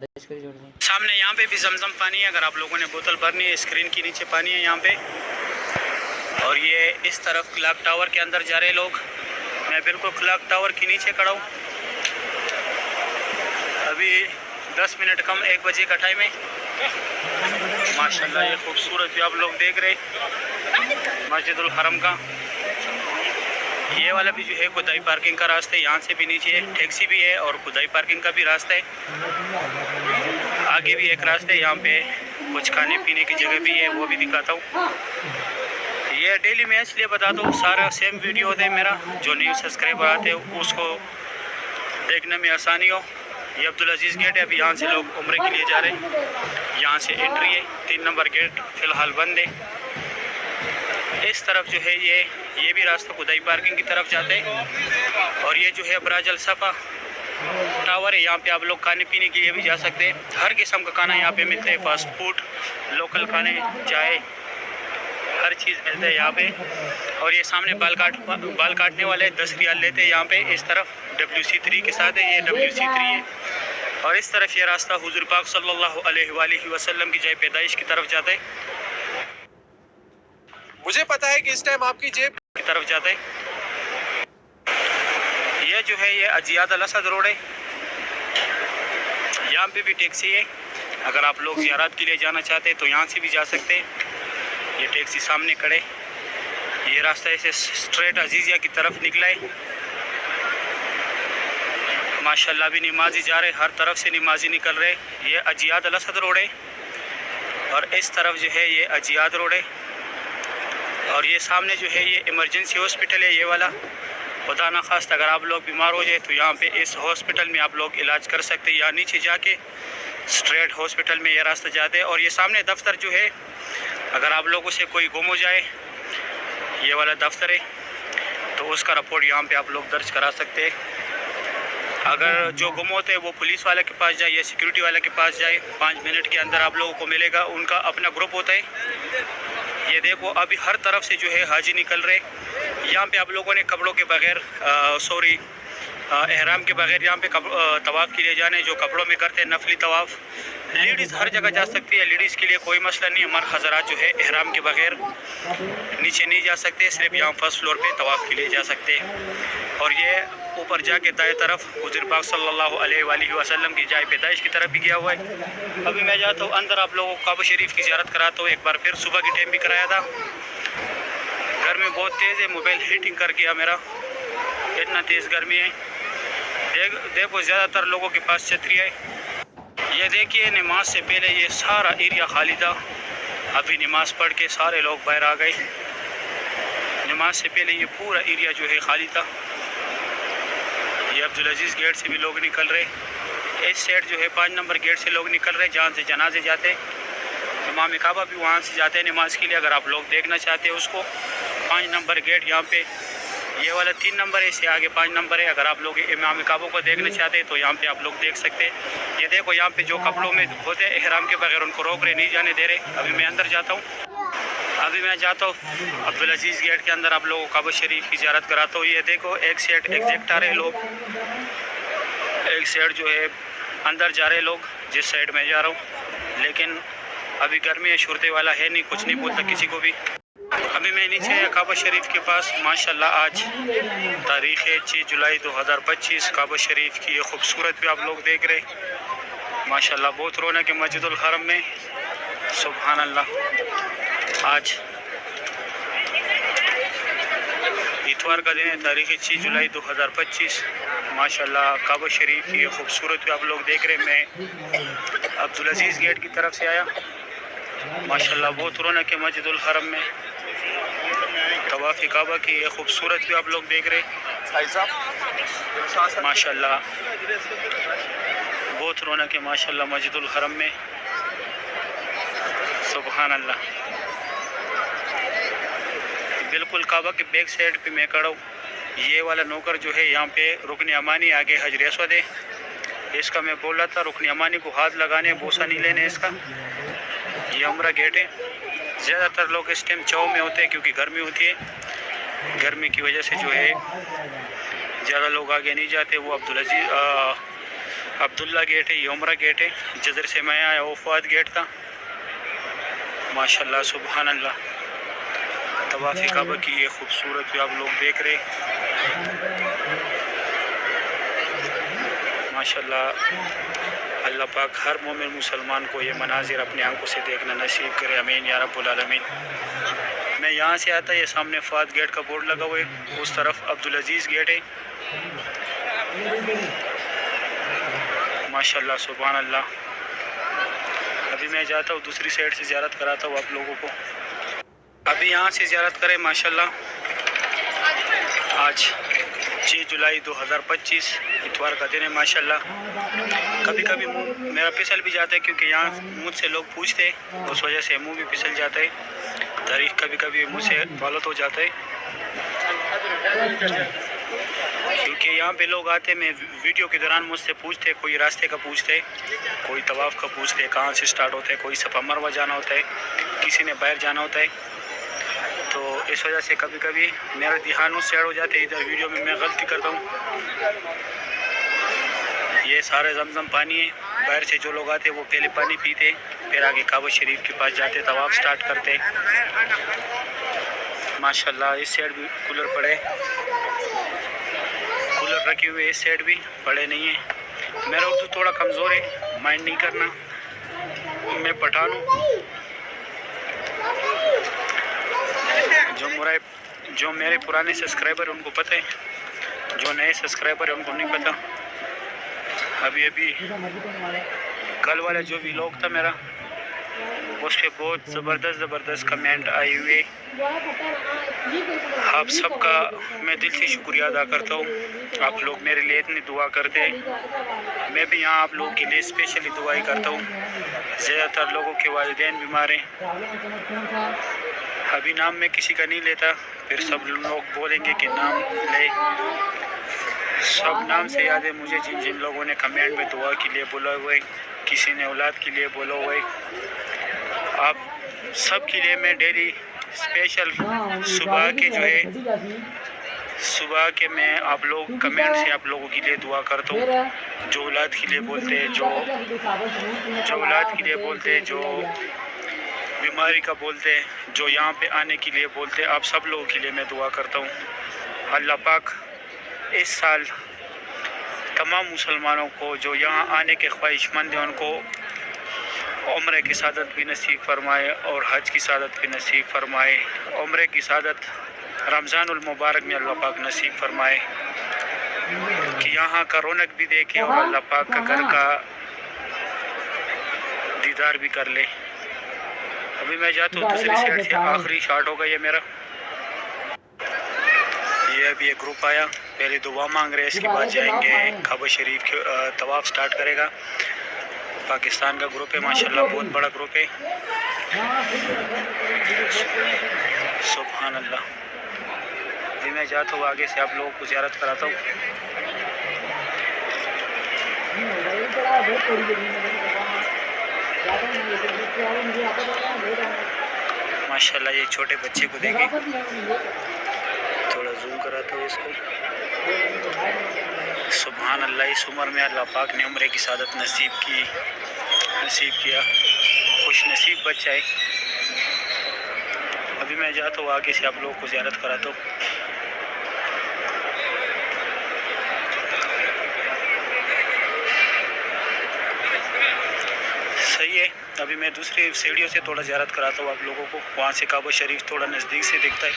सामने यहाँ पे भी जमजम पानी है, अगर आप लोगों ने बोतल भरनी है स्क्रीन के नीचे पानी है यहाँ पे। और ये इस तरफ क्लॉक टावर के अंदर जा रहे लोग। मैं बिल्कुल क्लॉक टावर के नीचे खड़ा हूँ। अभी 10 मिनट कम 1 बजे का टाइम है। माशाल्लाह ये खूबसूरत भी आप लोग देख रहे मस्जिदुल हरम का। ये वाला भी जो है खुदाई पार्किंग का रास्ता है, यहाँ से भी नीचे टैक्सी भी है और खुदाई पार्किंग का भी रास्ता है। आगे भी एक रास्ता है, यहाँ पे कुछ खाने पीने की जगह भी है, वो भी दिखाता हूँ। ये डेली मैं इसलिए बताता हूँ, सारा सेम वीडियो होता है मेरा, जो न्यू सब्सक्राइबर आते हैं उसको देखने में आसानी हो। ये अब्दुल अजीज़ गेट है, अभी यहाँ से लोग उम्रे के लिए जा रहे हैं। यहाँ से एंट्री है, 3 नंबर गेट फ़िलहाल बंद है। इस तरफ जो है ये भी रास्ता खुदाई पार्किंग की तरफ जाते हैं। और ये जो है अबराज अल सफ़ा टावर है, यहाँ पे आप लोग खाने पीने के लिए भी जा सकते हैं। हर किस्म का खाना यहाँ पे मिलता है, फास्ट फूड, लोकल खाने, चाय, हर चीज़ मिलता है यहाँ पे। और ये सामने बाल काटने वाले 10 रियाल लेते हैं यहाँ पे। इस तरफ WC3 के साथ है, ये WC3 है। और इस तरफ ये रास्ता हुजूर पाक सल्लल्लाहु अलैहि वसल्लम की जय पैदाइश की तरफ जाता है। मुझे पता है कि इस टाइम आपकी जेब की तरफ जाता है। ये जो है ये अजियाद अल असद रोड है, यहाँ पे भी टैक्सी है। अगर आप लोग ज़ियारत के लिए जाना चाहते हैं तो यहाँ से भी जा सकते हैं। ये टैक्सी सामने खड़े। ये रास्ता ऐसे स्ट्रेट अजीज़िया की तरफ निकला है। माशाल्लाह भी नमाजी जा रहे, हर तरफ से नमाजी निकल रहे। ये अजियाद अल असद रोड है और इस तरफ जो है ये अजियाद रोड है। और ये सामने जो है ये इमरजेंसी हॉस्पिटल है, ये वाला। खुदा न खास्त अगर आप लोग बीमार हो जाए तो यहाँ पे इस हॉस्पिटल में आप लोग इलाज कर सकते हैं, या नीचे जाके स्ट्रेट हॉस्पिटल में ये रास्ता जाते हैं। और ये सामने दफ्तर जो है, अगर आप लोगों से कोई गुम हो जाए, ये वाला दफ्तर है, तो उसका रिपोर्ट यहाँ पे आप लोग दर्ज करा सकते हैं। अगर जो गुम होते हैं वो पुलिस वाले के पास जाए या सिक्योरिटी वाले के पास जाए, 5 मिनट के अंदर आप लोगों को मिलेगा। उनका अपना ग्रुप होता है। ये देखो अभी हर तरफ से जो है हाजी निकल रहे। यहाँ पे आप लोगों ने कपड़ों के बगैर एहराम के बगैर यहाँ पे तवाफ़ के लिए जाने, जो कपड़ों में करते हैं नफली तवाफ़। लेडीज़ हर जगह जा सकती है, लेडीज़ के लिए कोई मसला नहीं। मर्द हज़रात जो है एहराम के बगैर नीचे नहीं जा सकते, सिर्फ यहाँ फर्स्ट फ्लोर पे तवाफ़ के लिए जा सकते हैं। और ये ऊपर जाके दाएं तरफ हुज़ूर पाक सल्लल्लाहु अलैहि वसल्लम की जाए पैदाइश की तरफ भी गया हुआ है। अभी मैं जाता हूँ अंदर, आप लोगों को काबा शरीफ की ज़ियारत कराता हूँ। एक बार फिर सुबह के टाइम भी कराया था। गर्मी बहुत तेज़ है, मोबाइल हीटिंग कर गया मेरा, इतना तेज़ गर्मी है। देखो ज़्यादातर लोगों के पास छतरी है। ये देखिए नमाज से पहले ये सारा एरिया खाली था। अभी नमाज पढ़ के सारे लोग बाहर आ गए। नमाज से पहले ये पूरा एरिया जो है खाली था। ये अब्दुल अजीज़ गेट से भी लोग निकल रहे। इस साइड जो है 5 नंबर गेट से लोग निकल रहे, जहाँ से जनाजे जाते। इमाम काबा भी वहाँ से जाते हैं नमाज के लिए। अगर आप लोग देखना चाहते हैं उसको, 5 नंबर गेट यहाँ पे, ये वाला 3 नंबर है, इससे आगे 5 नंबर है। अगर आप लोग इमाम काबा को देखना चाहते हैं तो यहाँ पे आप लोग देख सकते हैं। ये देखो यहाँ पे जो कपड़ों में होते हैं एहराम के बगैर, उनको रोक रहे, नहीं जाने दे रहे। अभी मैं अंदर जाता हूँ। अब्दुल अजीज़ गेट के अंदर आप लोगों को काबा शरीफ की ज़ियारत कराता हूँ। ये देखो एक साइड एग्जैक्ट आ रहे लोग, एक साइड जो है अंदर जा रहे लोग, जिस साइड मैं जा रहा हूँ। लेकिन अभी गर्मी है, शुरते वाला है नहीं, कुछ नहीं बोलता किसी को भी। अभी मैं नीचे काबा शरीफ के पास। माशाल्लाह आज तारीख़ है 6 जुलाई 2025। काबा शरीफ की ये खूबसूरत भी आप लोग देख रहे। माशाल्लाह बहुत रौनक है मस्जिदुल हरम में। सुभान अल्लाह। आज इतवार का दिन है, तारीख़ 6 जुलाई 2025। माशाल्लाह काबा शरीफ की ये खूबसूरत भी आप लोग देख रहे। मैं अब्दुल अजीज़ गेट की तरफ से आया। माशाल्लाह बहुत रौनक है मस्जिदुल हरम में। तवाफ़ काबा की ये खूबसूरत भी आप लोग देख रहे। माशाल्लाह बहुत रौनक है माशाल्लाह मस्जिदुल हरम में। सुभान अल्लाह। बिल्कुल काबा के बैक साइड पे मैं खड़ा हूँ। ये वाला नौकर जो है यहाँ पे रुकन अमानी, आगे हजर अस्वद है। इसका मैं बोल रहा था रुकन अमानी को हाथ लगाने, बोसा नहीं लेने इसका। ये उम्रा गेट है। ज़्यादातर लोग इस टाइम चौ में होते हैं क्योंकि गर्मी होती है। गर्मी की वजह से जो है ज़्यादा लोग आगे नहीं जाते। वो अब्दुल अजीज़ अब्दुल्ला गेट है, ये उमरा गेट है। जिधर से मैं आया वो फुआद गेट था। माशाल्लाह सुभान अल्लाह, तवाफ़ काबा की ये खूबसूरत भी आप लोग देख रहे। माशाल्लाह, अल्लाह पाक हर मोमिन मुसलमान को ये मनाजिर अपनी आंखों से देखना नसीब करे, आमीन या रब्बुल आलमीन। मैं यहाँ से आता, ये सामने फुआद गेट का बोर्ड लगा हुआ है, उस तरफ अब्दुल अजीज़ गेट है। माशाल्लाह सुभान अल्लाह। अभी मैं जाता हूँ दूसरी साइड से, ज़ियारत कराता हूँ आप लोगों को। अभी यहाँ से ज़ियारत करें। माशाल्लाह, आज 6 जुलाई 2025 इतवार का दिन है। माशाल्लाह, कभी कभी मुँह मेरा फिसल भी जाता है, क्योंकि यहाँ मुझसे लोग पूछते हैं, उस वजह से मुँह भी फिसल जाता है। तारीख कभी कभी मुँह से गलत हो जाता है, क्योंकि यहाँ पे लोग आते, मैं वीडियो के दौरान मुझसे पूछते, कोई रास्ते का पूछते, कोई तवाफ़ का पूछते, कहाँ से स्टार्ट होता है, कोई सफ़ा मरवा जाना होता है, किसी ने बाहर जाना होता है। तो इस वजह से कभी कभी मेरा ध्यान उससे ऐड हो जाते, इधर वीडियो में मैं गलती करता हूँ। ये सारे जमजम पानी है। बाहर से जो लोग आते वो पहले पानी पीते, फिर आगे काबा शरीफ के पास जाते, तवाफ़ स्टार्ट करते। माशाल्लाह, इस साइड भी कूलर पड़े, कूलर रखे हुए, इस साइड भी पड़े नहीं है। मेरा उर्दू थोड़ा कमज़ोर है, माइंड नहीं करना, मैं पठान हूँ। जो मेरे पुराने सब्सक्राइबर उनको पता है, जो नए सब्सक्राइबर है उनको नहीं पता। अभी कल वाला जो व्लॉग था मेरा, उस पर बहुत ज़बरदस्त कमेंट आए हुए। आप सबका मैं दिल से शुक्रिया अदा करता हूँ। आप लोग मेरे लिए इतनी दुआ करते हैं, मैं भी यहाँ आप लोगों के लिए स्पेशली दुआई करता हूँ। ज़्यादातर लोगों के वालिदैन बीमार हैं। अभी नाम मैं किसी का नहीं लेता, फिर सब लोग बोलेंगे कि नाम ले। सब नाम से याद है मुझे, जिन जिन लोगों ने कमेंट में दुआ के लिए बोला हुआ है, किसी ने औलाद के लिए बोला हुआ है। आप सब के लिए मैं डेली स्पेशल सुबह के जो है, सुबह के मैं आप लोग कमेंट से आप लोगों के लिए दुआ करता हूँ। जो औलाद के लिए बोलते हैं, जो औलाद के लिए बोलते हैं, जो बीमारी का बोलते हैं, जो यहाँ पे आने के लिए बोलते हैं, आप सब लोगों के लिए मैं दुआ करता हूँ। अल्लाह पाक इस साल तमाम मुसलमानों को जो यहाँ आने के ख्वाहिशमंद हैं उनको उम्रे की सादत भी नसीब फरमाए और हज की सादत भी नसीब फरमाए। उम्रे की सादत रमज़ानुल मुबारक में अल्लाह पाक नसीब फरमाए, कि यहाँ का रौनक भी देखे और अल्लाह पाक का घर का दीदार भी कर ले। अभी मैं जाता हूँ दूसरी साइड से, आखिरी शॉट होगा ये मेरा। ये अभी एक ग्रुप आया, पहले दुआ मांग रहे, इसके बाद जाएंगे काबा शरीफ के तवाफ़ स्टार्ट करेगा। पाकिस्तान का ग्रुप है, माशाल्लाह बहुत बड़ा ग्रुप है। सुभान अल्लाह। अभी मैं जाता हूँ आगे से, आप लोगों को ज़ियारत कराता हूँ। माशाल्लाह, ये छोटे बच्चे को देखें, थोड़ा जूम कराता हूँ इसको। सुभान अल्लाह, इस उम्र में अल्लाह पाक ने उम्रे की सादत नसीब किया। खुश नसीब बच्चा है। अभी मैं जाता हूँ आगे से, आप लोगों को ज़ियारत कराता हूँ। सही है। अभी मैं दूसरी सीढ़ियों से थोड़ा ज़ियारत कराता हूँ आप लोगों को, वहाँ से काबा शरीफ थोड़ा नज़दीक से दिखता है।